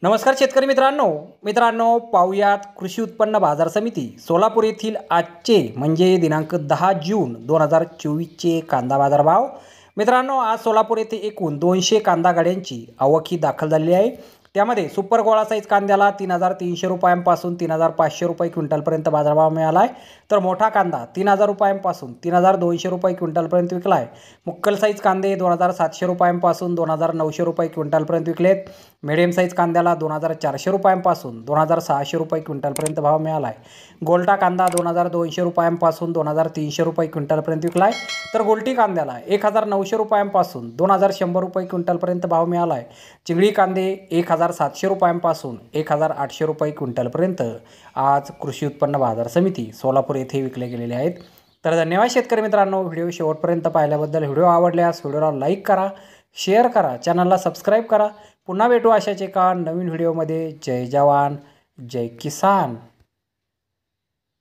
नमस्कार शेतकरी मित्रांनो पाहुयात कृषी उत्पन्न बाजार समिती सोलापूर येथील आजचे म्हणजे दिनांक 10 जून 2024चे कांदा बाजार भाव। मित्रांनो, आज सोलापूर येथे एकूण 200 कांदा गाड्यांची आवक ही दाखल झालेली आहे। त्यामध्ये सुपर गोळा साईज कांद्याला 3300 रुपयांपासून 3500 रुपये क्विंटलपर्यंत बाजारभाव मिळाला आहे, तर मोठा कांदा 3000 रुपयांपासून 3200 रुपये क्विंटलपर्यंत विकला आहे। मुक्कल साईज कांदे 2700 रुपयांपासून 2900 रुपये क्विंटलपर्यंत विकलेत। मीडियम साईज कांद्याला 2400 रुपयांपासून 2600 रुपये क्विंटलपर्यंत भाव मिळाला आहे। गोल्टा कांदा 2200 रुपयांपासून 2300 रुपये क्विंटलपर्यंत विकला आहे, तर गोल्टी कांद्याला 1900 रुपयांपासून 2100 रुपये क्विंटलपर्यंत भाव मिळाला आहे। चिंगळी कांदे 1700 रुपयांपासून 1800 रुपये क्विंटलपर्यंत आज कृषी उत्पन्न बाजार समिती सोलापूर येथे विकले गेलेले आहेत। तर धन्यवाद शेतकरी मित्रांनो, व्हिडिओ शेवटपर्यंत पाहिल्याबद्दल। व्हिडिओ आवडल्यास व्हिडिओला लाईक करा, शेअर करा, चॅनलला सबस्क्राईब करा। पुन्हा भेटू अशाच एका नवीन व्हिडिओमध्ये। जय जवान जय किसान।